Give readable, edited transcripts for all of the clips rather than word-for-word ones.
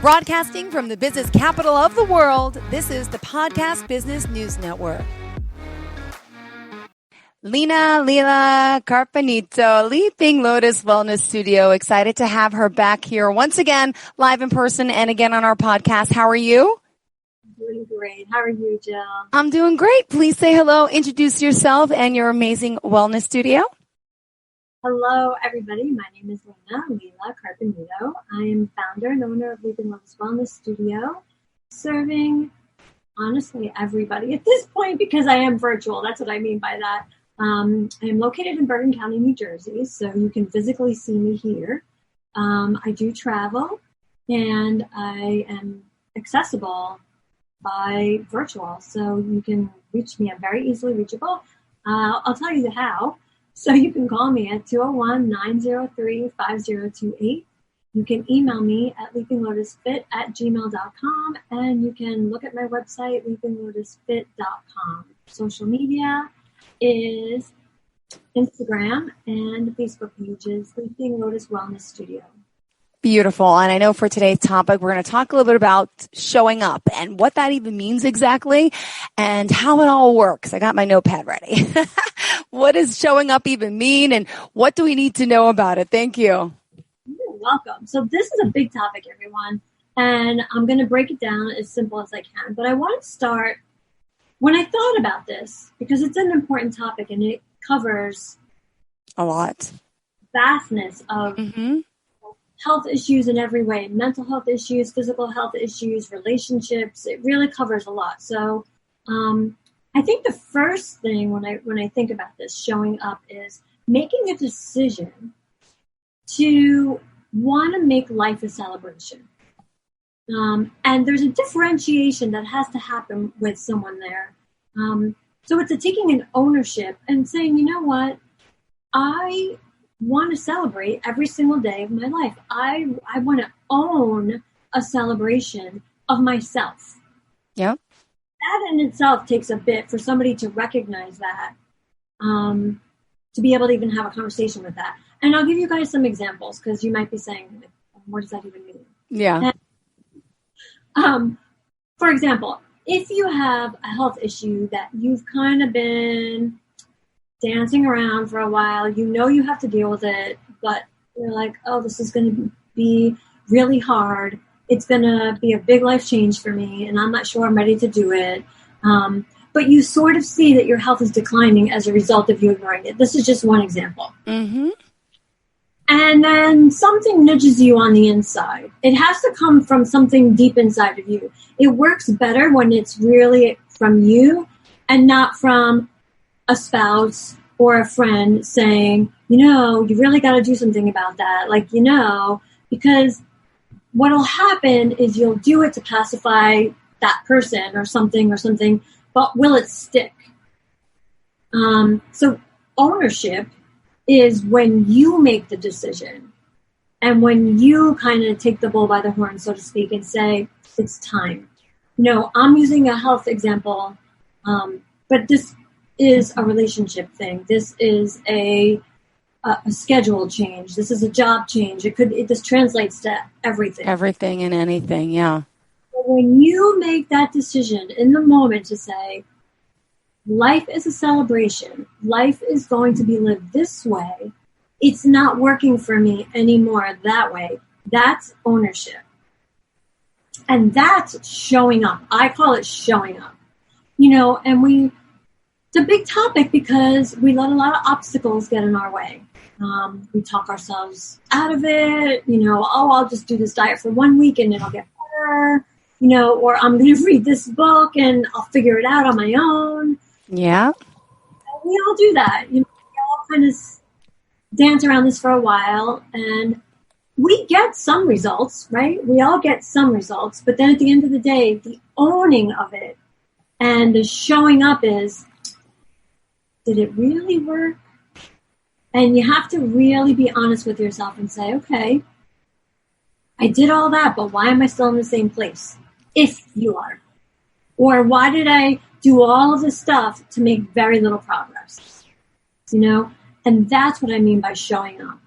Broadcasting from the business capital of the world, this is the Podcast Business News Network. Lina, Leelah, Carpenito, Leaping Lotus Wellness Studio. Excited to have her back here once again, live in person and again on our podcast. How are you? Doing great. How are you, Jill? I'm doing great. Please say hello, introduce yourself and your amazing wellness studio. Hello, everybody. My name is Leelah Carpenito. I am founder and owner of Leaping Lotus Wellness Studio, serving, honestly, everybody at this point because I am virtual. That's what I mean by that. I am located in Bergen County, New Jersey, so you can physically see me here. I do travel, and I am accessible by virtual, so you can reach me. I'm very easily reachable. I'll tell you how. So you can call me at 201-903-5028. You can email me at leapinglotusfit@gmail.com, and you can look at my website, leapinglotusfit.com. Social media is Instagram, and the Facebook page is Leaping Lotus Wellness Studio. Beautiful. And I know for today's topic, we're going to talk a little bit about showing up and what that even means exactly and how it all works. I got my notepad ready. What does showing up even mean and what do we need to know about it? Thank you. You're welcome. So this is a big topic, everyone, and I'm going to break it down as simple as I can. But I want to start when I thought about this because it's an important topic and it covers a lot. Vastness of health issues in every way, mental health issues, physical health issues, relationships. It really covers a lot. So I think the first thing when I think about this showing up is making a decision to want to make life a celebration. And there's a differentiation that has to happen with someone there. So it's taking an ownership and saying, you know what, I want to celebrate every single day of my life. I want to own a celebration of myself. Yeah. That in itself takes a bit for somebody to recognize that, to be able to even have a conversation with that. And I'll give you guys some examples because you might be saying, what does that even mean? Yeah. And, for example, if you have a health issue that you've kind of been dancing around for a while, you know you have to deal with it, but you're like, oh, this is going to be really hard. It's going to be a big life change for me, and I'm not sure I'm ready to do it. But you sort of see that your health is declining as a result of you ignoring it. This is just one example. Mm-hmm. And then something nudges you on the inside. It has to come from something deep inside of you. It works better when it's really from you and not from a spouse or a friend saying, you know, you really got to do something about that. Like, you know, because what'll happen is you'll do it to pacify that person or something, but will it stick? So ownership is when you make the decision and when you kind of take the bull by the horn, so to speak, and say, it's time. You know, I'm using a health example, but this is a relationship thing. This is a schedule change. This is a job change. This translates to everything. Everything and anything, yeah. But when you make that decision in the moment to say, life is a celebration, life is going to be lived this way, it's not working for me anymore that way, that's ownership. And that's showing up. I call it showing up. You know, and it's a big topic because we let a lot of obstacles get in our way. We talk ourselves out of it, you know, oh, I'll just do this diet for 1 week and it'll get better, you know, or I'm going to read this book and I'll figure it out on my own. Yeah. And we all do that. You know, we all kind of dance around this for a while and we get some results, right? We all get some results, but then at the end of the day, the owning of it and the showing up is, did it really work? And you have to really be honest with yourself and say, okay, I did all that, but why am I still in the same place? If you are. Or why did I do all of this stuff to make very little progress? You know? And that's what I mean by showing up.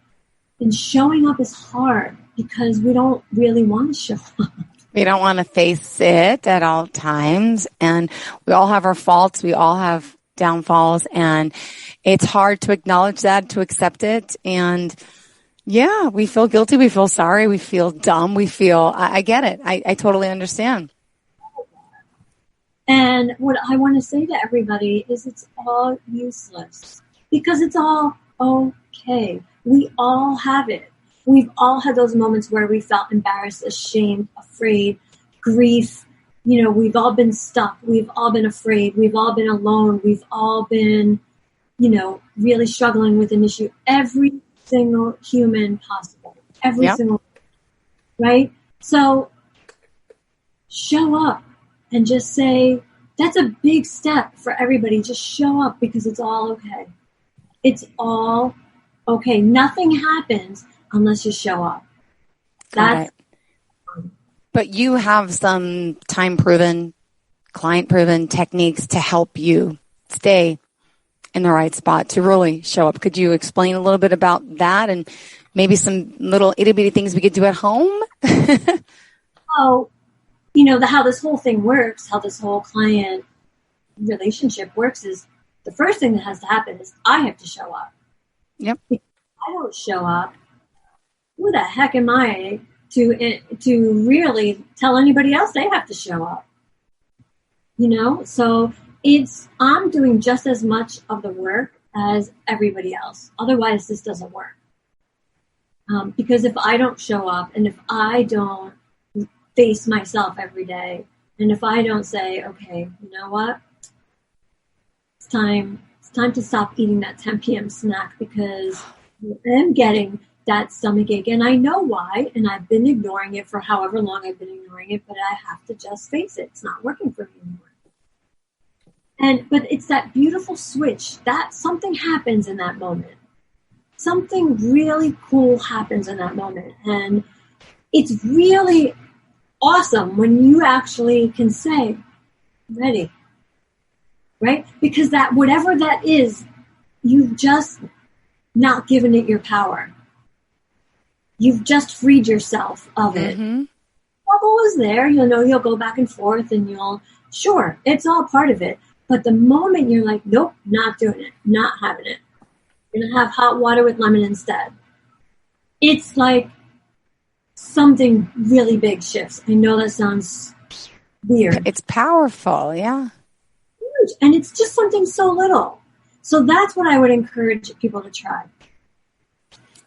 And showing up is hard. because we don't really want to show up. We don't want to face it at all times. And we all have our faults. We all have downfalls. And it's hard to acknowledge that, to accept it. And yeah, we feel guilty. We feel sorry. We feel dumb. We feel, I get it. I totally understand. And what I want to say to everybody is it's all useless because it's all okay. We all have it. We've all had those moments where we felt embarrassed, ashamed, afraid, grief. You know, we've all been stuck. We've all been afraid. We've all been alone. We've all been, you know, really struggling with an issue. Every single human possible. Every single, right? So show up and just say, that's a big step for everybody. Just show up because it's all okay. It's all okay. Nothing happens unless you show up. That's But you have some time-proven, client-proven techniques to help you stay in the right spot to really show up. Could you explain a little bit about that and maybe some little itty-bitty things we could do at home? Oh, you know, how this whole thing works, how this whole client relationship works is the first thing that has to happen is I have to show up. Yep. If I don't show up, who the heck am I to really tell anybody else they have to show up? You know, so I'm doing just as much of the work as everybody else. Otherwise, this doesn't work. Because if I don't show up and if I don't face myself every day, and if I don't say, okay, you know what? It's time to stop eating that 10 p.m. snack because I'm getting that stomach ache and I know why, and I've been ignoring it for however long I've been ignoring it, but I have to just face it. It's not working for me anymore. But it's that beautiful switch that something happens in that moment. Something really cool happens in that moment. And it's really awesome when you actually can say, ready, right? Because that, whatever that is, you've just not given it your power. You've just freed yourself of it. Trouble is there, you know, you'll go back and forth and sure, it's all part of it. But the moment you're like, nope, not doing it, not having it. You're going to have hot water with lemon instead. It's like something really big shifts. I know that sounds weird. It's powerful, yeah. Huge. And it's just something so little. So that's what I would encourage people to try.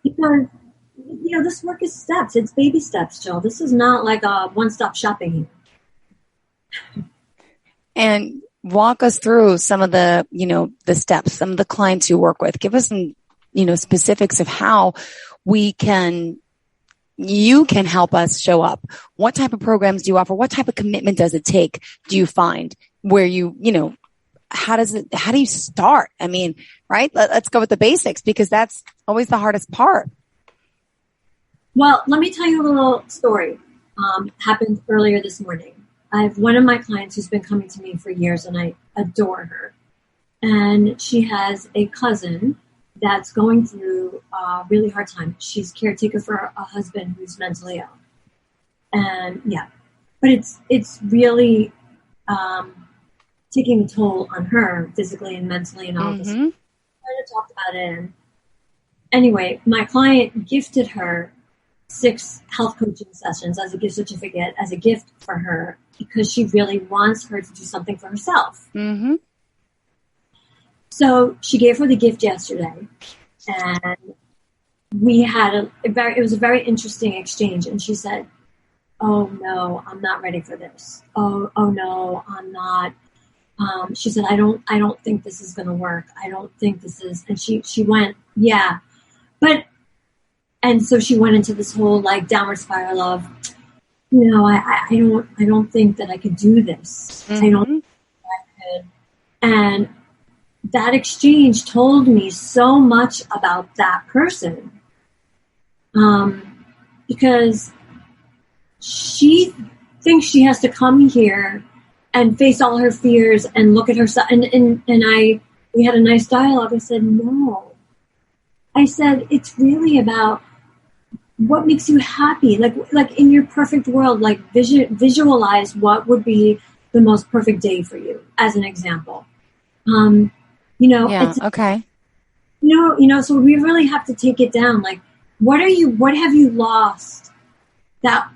Because, you know, this work is steps. It's baby steps, Jill. This is not like a one-stop shopping here. And walk us through some of the, you know, the steps, some of the clients you work with. Give us some, you know, specifics of how you can help us show up. What type of programs do you offer? What type of commitment does it take, do you find, where you know, how do you start? I mean, right? Let's go with the basics because that's always the hardest part. Well, let me tell you a little story. Happened earlier this morning. I have one of my clients who's been coming to me for years and I adore her. And she has a cousin that's going through a really hard time. She's caretaker for a husband who's mentally ill. And but it's really taking a toll on her physically and mentally and all this. I kind of talked about it. And anyway, my client gifted her 6 health coaching sessions as a gift certificate, as a gift for her, because she really wants her to do something for herself. So she gave her the gift yesterday, and we had it was a very interesting exchange. And she said, "Oh no, I'm not ready for this. Oh no, I'm not." She said, "I don't think this is going to work. I don't think this is." And she went, "Yeah, but." And so she went into this whole like downward spiral of, you know, I don't think that I could do this. I don't think I could. And that exchange told me so much about that person. Because she thinks she has to come here and face all her fears and look at herself. And we had a nice dialogue. I said, no. I said, it's really about what makes you happy? Like in your perfect world, like visualize what would be the most perfect day for you, as an example. Yeah. Okay. So we really have to take it down. Like, what have you lost that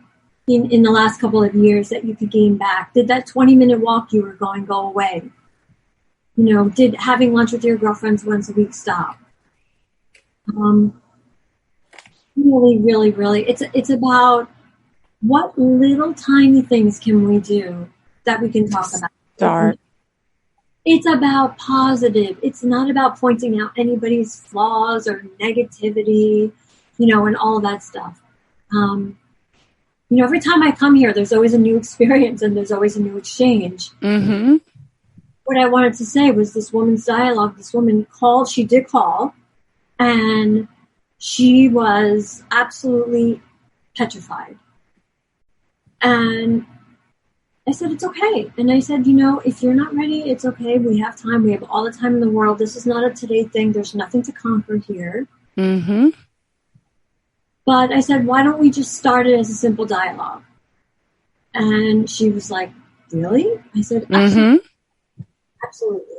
in the last couple of years that you could gain back? Did that 20-minute walk you were going go away? Did having lunch with your girlfriends once a week stop? Really, really, really, it's about what little tiny things can we do that we can talk about. Start. It's about positive. It's not about pointing out anybody's flaws or negativity, and all of that stuff. Every time I come here, there's always a new experience and there's always a new exchange. Mm-hmm. What I wanted to say was this woman's dialogue. This woman called, she did call, and she was absolutely petrified. And I said, it's okay. And I said, if you're not ready, it's okay. We have time. We have all the time in the world. This is not a today thing. There's nothing to conquer here. Mm-hmm. But I said, why don't we just start it as a simple dialogue? And she was like, really? I said, absolutely. Mm-hmm. Absolutely.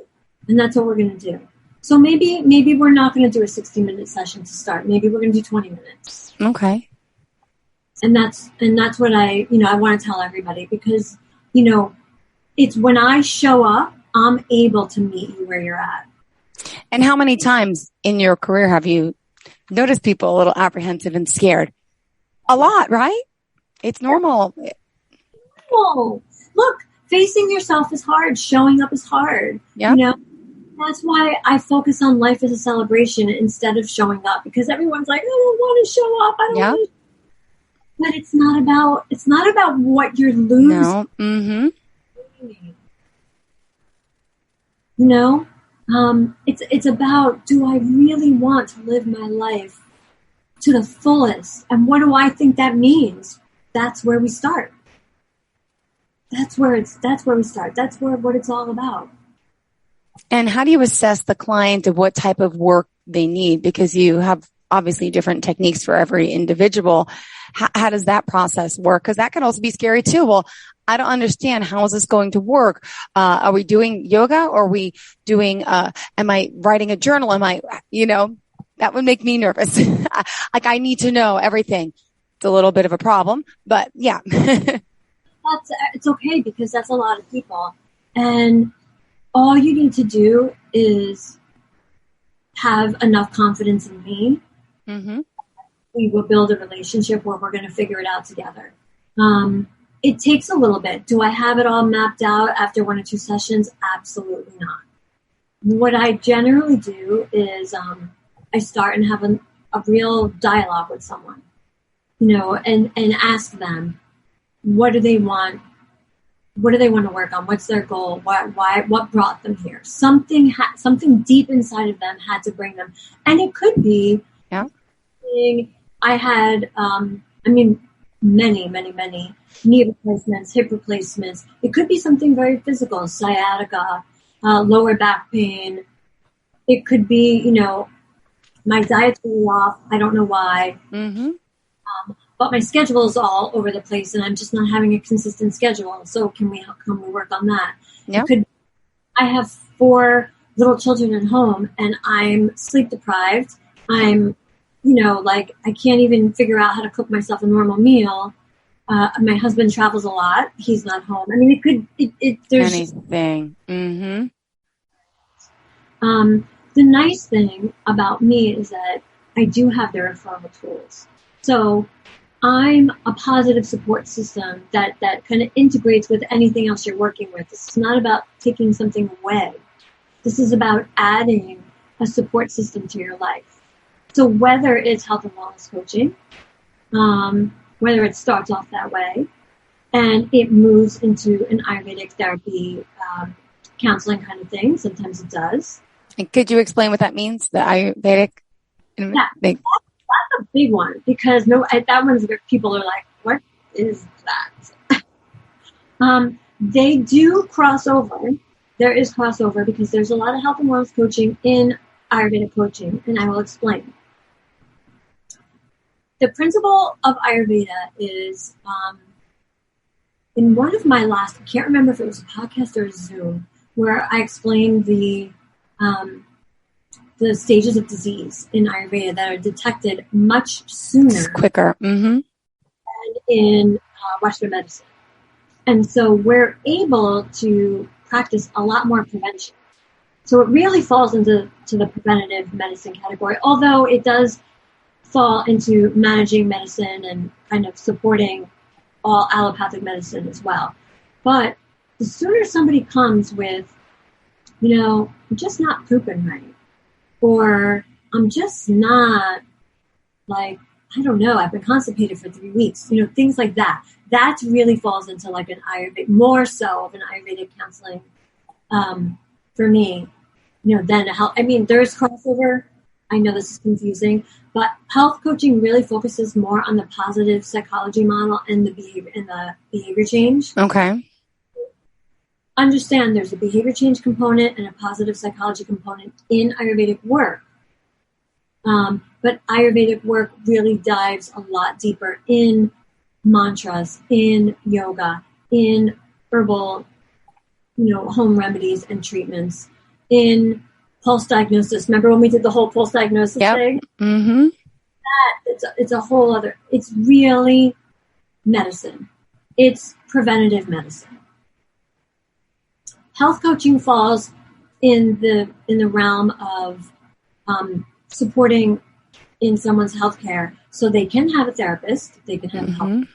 And that's what we're going to do. So maybe we're not going to do a 60-minute session to start. Maybe we're going to do 20 minutes. Okay. And that's what I want to tell everybody, because, it's when I show up, I'm able to meet you where you're at. And how many times in your career have you noticed people a little apprehensive and scared? A lot, right? It's normal. Well, look, facing yourself is hard. Showing up is hard. Yeah. That's why I focus on life as a celebration instead of showing up, because everyone's like, I don't want to show up. I don't want to. But it's not about what you're losing. No. Mm-hmm. It's about, do I really want to live my life to the fullest? And what do I think that means? That's where we start. That's where we start. That's what it's all about. And how do you assess the client of what type of work they need? Because you have obviously different techniques for every individual. How does that process work? Because that can also be scary too. Well, I don't understand. How is this going to work? Are we doing yoga, or are we doing, am I writing a journal? That would make me nervous. Like, I need to know everything. It's a little bit of a problem, but yeah. It's okay, because that's a lot of people. And all you need to do is have enough confidence in me. Mm-hmm. We will build a relationship where we're going to figure it out together. It takes a little bit. Do I have it all mapped out after 1 or 2 sessions? Absolutely not. What I generally do is I start and have a real dialogue with someone, and ask them, what do they want? What do they want to work on? What's their goal? What brought them here? Something deep inside of them had to bring them. And it could be, I had, many, many, many knee replacements, hip replacements. It could be something very physical, sciatica, lower back pain. It could be, my diet's really off. I don't know why. Mm-hmm. But my schedule is all over the place, and I'm just not having a consistent schedule. So can we work on that? Yeah. I have 4 little children at home, and I'm sleep deprived. I'm, I can't even figure out how to cook myself a normal meal. My husband travels a lot. He's not home. I mean, there's anything. Mm-hmm. The nice thing about me is that I do have the referral tools. So I'm a positive support system that kind of integrates with anything else you're working with. This is not about taking something away. This is about adding a support system to your life. So whether it's health and wellness coaching, whether it starts off that way and it moves into an Ayurvedic therapy, counseling kind of thing, sometimes it does. And could you explain what that means, the Ayurvedic? Yeah, that's a big one, because that one's where people are like, what is that? They do cross over. There is crossover because there's a lot of health and wellness coaching in Ayurvedic coaching, and I will explain. the principle of Ayurveda is, in one of my last, I can't remember if it was a podcast or a Zoom, where I explained the stages of disease in Ayurveda that are detected much sooner. It's quicker. Mm-hmm. Than in Western medicine. And so we're able to practice a lot more prevention. So it really falls into the preventative medicine category, although it does fall into managing medicine and kind of supporting all allopathic medicine as well. But the sooner somebody comes with, I'm just not pooping right, or I'm just not, like, I don't know, I've been constipated for 3 weeks, things like that. That really falls into like an Ayurvedic, more so of an Ayurvedic counseling for me, than a health. I mean, there's crossover. I know this is confusing, but health coaching really focuses more on the positive psychology model and the behavior change. Okay. Understand there's a behavior change component and a positive psychology component in Ayurvedic work. But Ayurvedic work really dives a lot deeper in mantras, in yoga, in herbal, home remedies and treatments, in pulse diagnosis. Remember when we did the whole pulse diagnosis thing? Mm-hmm. It's a whole other, it's really medicine. It's preventative medicine. Health coaching falls in the realm of supporting in someone's healthcare, so they can have a therapist, they can have a health,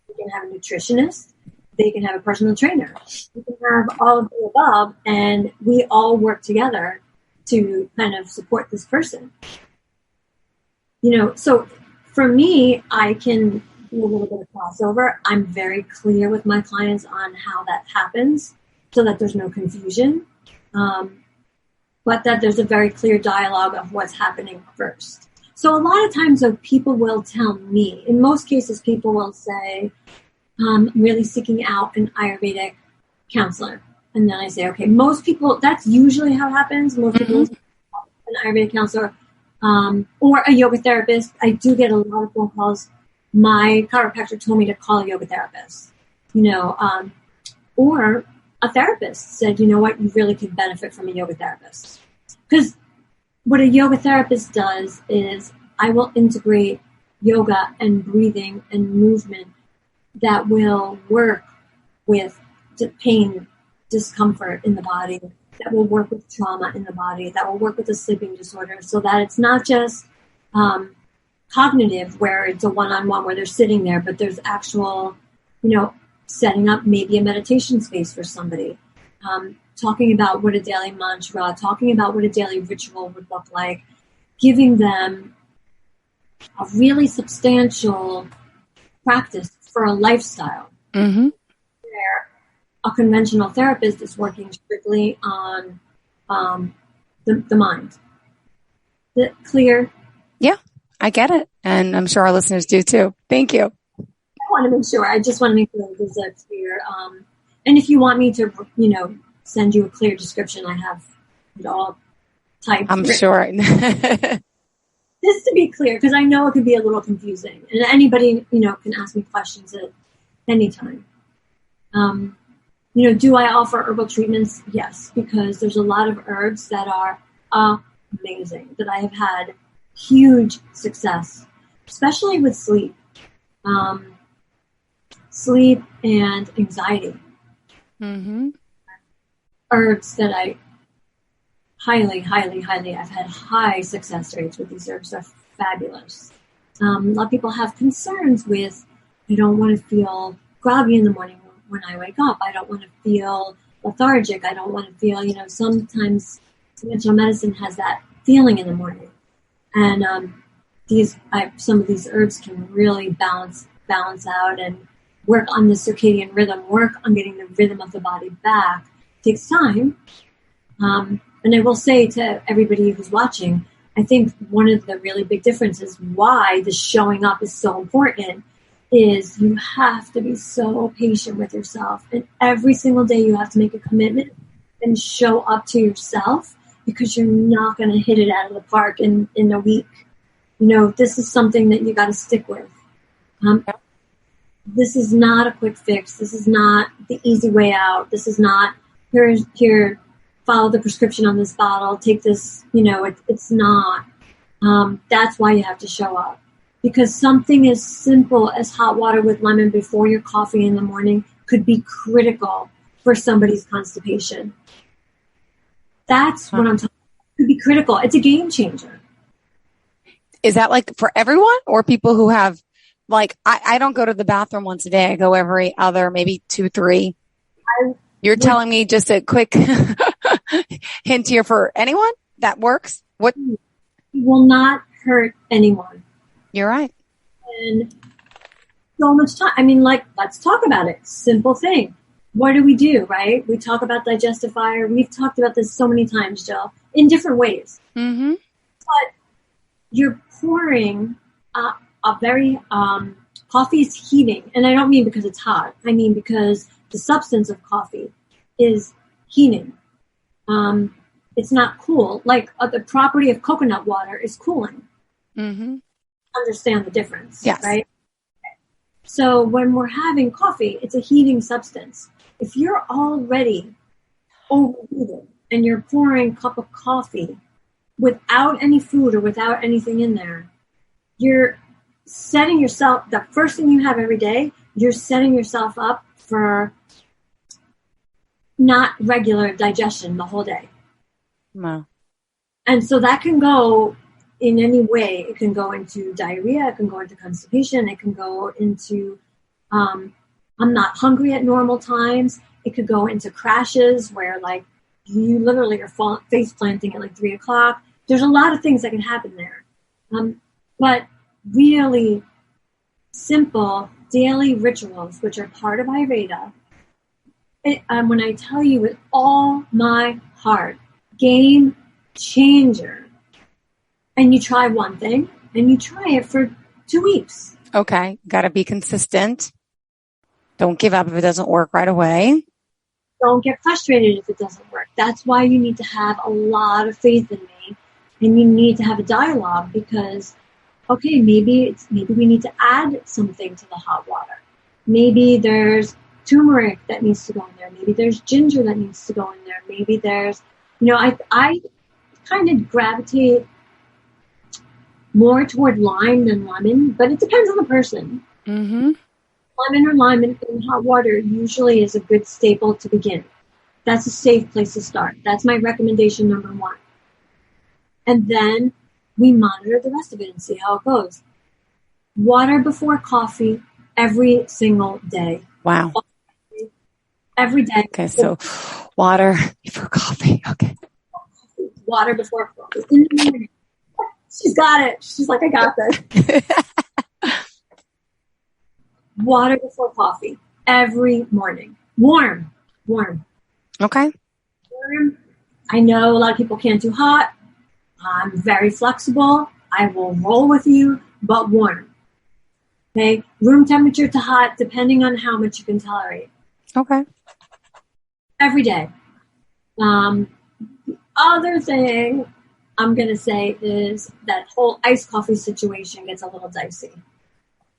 they can have a nutritionist, they can have a personal trainer, they can have all of the above, and we all work together to kind of support this person. So for me, I can do a little bit of crossover. I'm very clear with my clients on how that happens so that there's no confusion, but that there's a very clear dialogue of what's happening first. So a lot of times people will tell me, in most cases, people will say, I'm really seeking out an Ayurvedic counselor. And then I say, okay, most people, that's usually how it happens. Most people, an Ayurvedic counselor or a yoga therapist. I do get a lot of phone calls. My chiropractor told me to call a yoga therapist, or a therapist said, you really could benefit from a yoga therapist. Because what a yoga therapist does is I will integrate yoga and breathing and movement that will work with pain, discomfort in the body, that will work with trauma in the body, that will work with a sleeping disorder, so that it's not just cognitive where it's a one-on-one where they're sitting there, but there's actual, setting up maybe a meditation space for somebody, talking about what a daily mantra, talking about what a daily ritual would look like, giving them a really substantial practice for a lifestyle. Mm-hmm. Where a conventional therapist is working strictly on the mind. Is it clear? Yeah, I get it. And I'm sure our listeners do too. Thank you. I just want to make sure there's a clear, and if you want me to, send you a clear description, I have it all typed. I'm sure. Just to be clear, because I know it could be a little confusing, and anybody, can ask me questions at any time. Do I offer herbal treatments? Yes, because there's a lot of herbs that are amazing, that I have had huge success, especially with sleep. Sleep and anxiety. Mm-hmm. Herbs that I highly, I've had high success rates with these herbs. Are fabulous. A lot of people have concerns with, I don't want to feel groggy in the morning when I wake up. I don't want to feel lethargic. I don't want to feel, sometimes conventional medicine has that feeling in the morning. And some of these herbs can really balance out and work on the circadian rhythm, work on getting the rhythm of the body back. It takes time. And I will say to everybody who's watching, I think one of the really big differences why the showing up is so important is you have to be so patient with yourself. And every single day you have to make a commitment and show up to yourself, because you're not going to hit it out of the park in a week. this is something that you got to stick with. This is not a quick fix. This is not the easy way out. This is not here, follow the prescription on this bottle, take this, it's not. That's why you have to show up. Because something as simple as hot water with lemon before your coffee in the morning could be critical for somebody's constipation. That's what I'm talking about. It could be critical. It's a game changer. Is that like for everyone or people who have, like, I don't go to the bathroom once a day. I go every other, maybe 2, 3. You're telling me just a quick hint here for anyone that works? What? It will not hurt anyone. You're right. And so much time. I mean, let's talk about it. Simple thing. What do we do, right? We talk about digestifier. We've talked about this so many times, Jill, in different ways. Mm-hmm. But you're pouring a very, coffee is heating. And I don't mean because it's hot. I mean because the substance of coffee is heating. It's not cool. Like the property of coconut water is cooling. Mm-hmm. Understand the difference, yes. Right? So when we're having coffee, it's a heating substance. If you're already overheated and you're pouring a cup of coffee without any food or without anything in there, you're setting yourself, the first thing you have every day, you're setting yourself up for not regular digestion the whole day. Wow. And so that can go in any way. It can go into diarrhea, it can go into constipation, it can go into I'm not hungry at normal times. It could go into crashes where you literally are face planting at 3 o'clock. There's a lot of things that can happen there. But really simple daily rituals, which are part of Ayurveda. When I tell you with all my heart, game changer. And you try one thing, and you try it for 2 weeks. Okay. Got to be consistent. Don't give up if it doesn't work right away. Don't get frustrated if it doesn't work. That's why you need to have a lot of faith in me, and you need to have a dialogue because, okay, maybe we need to add something to the hot water. Maybe there's turmeric that needs to go in there. Maybe there's ginger that needs to go in there. Maybe there's, I kind of gravitate more toward lime than lemon, but it depends on the person. Mm-hmm. Lemon or lime in hot water usually is a good staple to begin. That's a safe place to start. That's my recommendation number 1. And then we monitor the rest of it and see how it goes. Water before coffee every single day. Wow. Every day. Okay, so water before coffee. Okay. Water before coffee. In the morning. She's got it. She's like, I got this. Water before coffee every morning. Warm. Okay. Warm. I know a lot of people can't do hot. I'm very flexible. I will roll with you, but warm. Okay. Room temperature to hot, depending on how much you can tolerate. Okay. Every day. The other thing I'm going to say is that whole iced coffee situation gets a little dicey.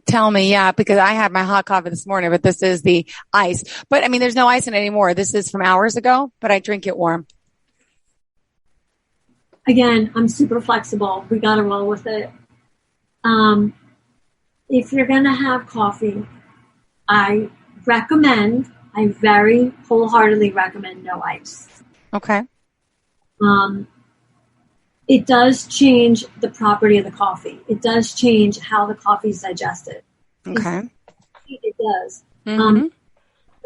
Tell me, yeah, because I had my hot coffee this morning, but this is the ice. But I mean, there's no ice in it anymore. This is from hours ago, but I drink it warm. Again, I'm super flexible. We got to roll with it. If you're going to have coffee, I very wholeheartedly recommend no ice. Okay. It does change the property of the coffee. It does change how the coffee is digested. Okay. It does. Mm-hmm.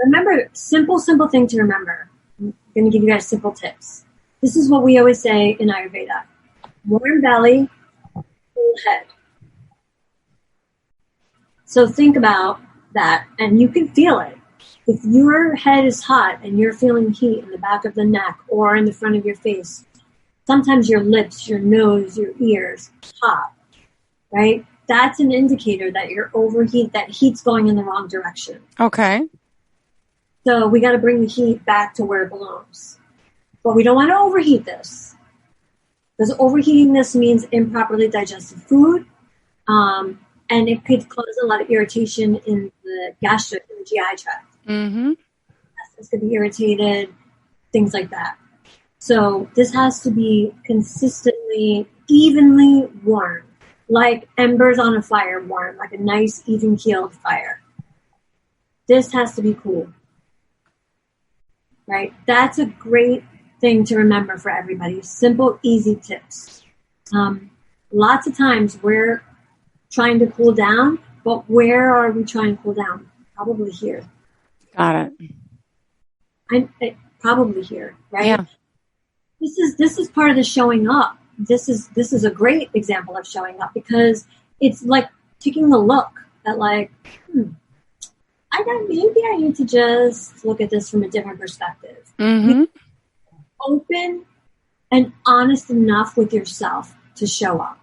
Remember, simple thing to remember. I'm going to give you guys simple tips. This is what we always say in Ayurveda. Warm belly, cool head. So think about that, and you can feel it. If your head is hot and you're feeling heat in the back of the neck or in the front of your face, sometimes your lips, your nose, your ears hot, right? That's an indicator that you're overheat, that heat's going in the wrong direction. Okay. So we got to bring the heat back to where it belongs. But we don't want to overheat this. Because overheating this means improperly digested food, and it could cause a lot of irritation in the gastric, in the GI tract. Mm-hmm. It's going to be irritated, things like that. So this has to be consistently, evenly warm, like embers on a fire warm, like a nice, even-keeled fire. This has to be cool, right? That's a great thing to remember for everybody. Simple, easy tips. Lots of times we're trying to cool down, but where are we trying to cool down? Probably here. Got it. Probably here, right? Yeah. This is part of the showing up. This is a great example of showing up because it's like taking a look at like, maybe I need to just look at this from a different perspective. Mm-hmm. Open and honest enough with yourself to show up.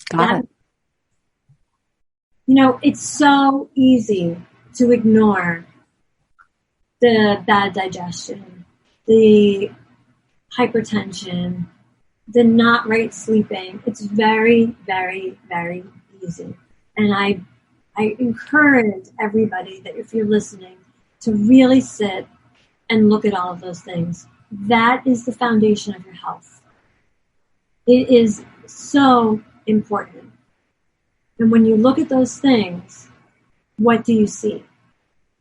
Got it. You know, it's so easy to ignore the bad digestion, the hypertension, the not right sleeping. It's very, very, very easy. And I encourage everybody that if you're listening to really sit and look at all of those things. That is the foundation of your health. It is so important. And when you look at those things, what do you see?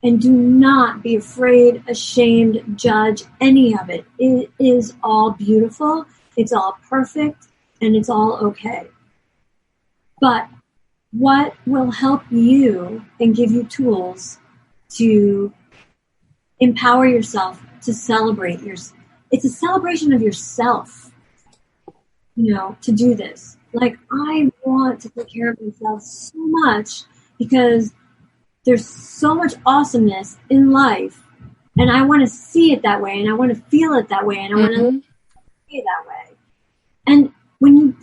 And do not be afraid, ashamed, judge any of it. It is all beautiful. It's all perfect. And it's all okay. But what will help you and give you tools to empower yourself to celebrate it's a celebration of yourself, to do this. Like, I want to take care of myself so much because there's so much awesomeness in life, and I want to see it that way, and I want to feel it that way, and I want to see it that way. And when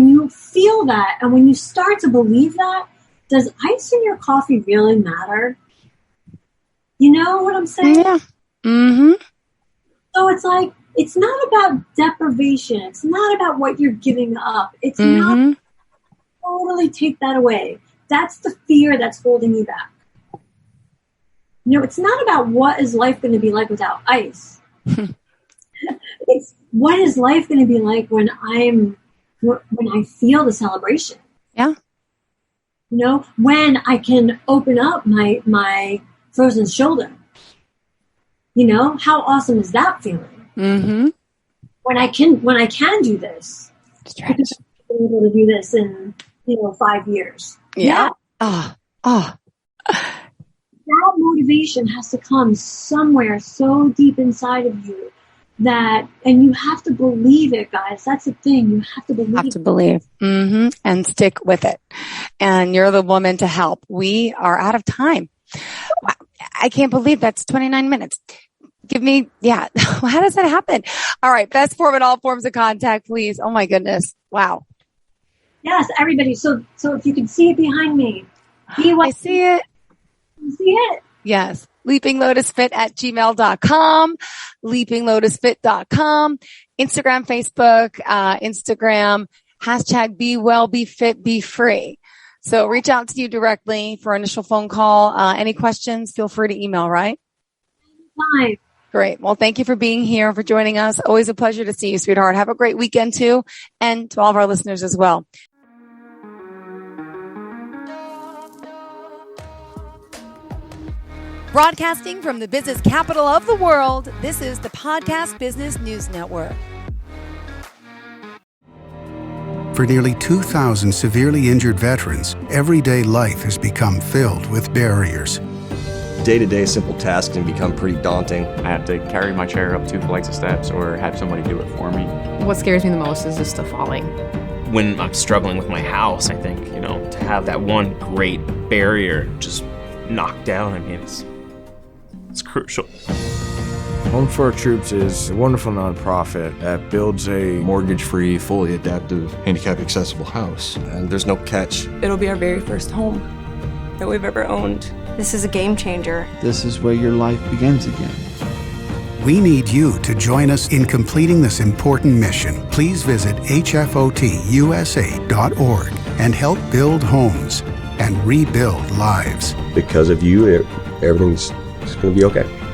you feel that, and when you start to believe that, does ice in your coffee really matter? You know what I'm saying? Yeah. Mm-hmm. So it's like, it's not about deprivation. It's not about what you're giving up. It's not totally take that away. That's the fear that's holding you back. It's not about what is life going to be like without ice. It's what is life going to be like when I feel the celebration. Yeah. When I can open up my frozen shoulder. How awesome is that feeling? Mm-hmm. When I can do this. Stretch. I'll be able to do this in 5 years. Yeah. That motivation has to come somewhere so deep inside of you and you have to believe it, guys. That's the thing. You have to believe. Mm-hmm. And stick with it. And you're the woman to help. We are out of time. Wow. I can't believe that's 29 minutes. How does that happen? All right. Best form in all forms of contact, please. Oh my goodness. Wow. Yes, everybody. So if you can see it behind me. I see it. You see it? Yes. leapinglotusfit@gmail.com, leapinglotusfit.com, Instagram, Facebook, Instagram, # be well, be fit, be free. So reach out to you directly for initial phone call. Any questions, feel free to email, right? Fine. Great. Well, thank you for being here, for joining us. Always a pleasure to see you, sweetheart. Have a great weekend too. And to all of our listeners as well. Broadcasting from the business capital of the world, this is the Podcast Business News Network. For nearly 2,000 severely injured veterans, everyday life has become filled with barriers. Day-to-day simple tasks can become pretty daunting. I have to carry my chair up 2 flights of steps or have somebody do it for me. What scares me the most is just the falling. When I'm struggling with my house, I think, to have that one great barrier just knocked down, it's crucial. Home for Our Troops is a wonderful nonprofit that builds a mortgage-free, fully adaptive, handicap-accessible house. And there's no catch. It'll be our very first home that we've ever owned. This is a game changer. This is where your life begins again. We need you to join us in completing this important mission. Please visit hfotusa.org and help build homes and rebuild lives. Because of you, everything's going to be okay.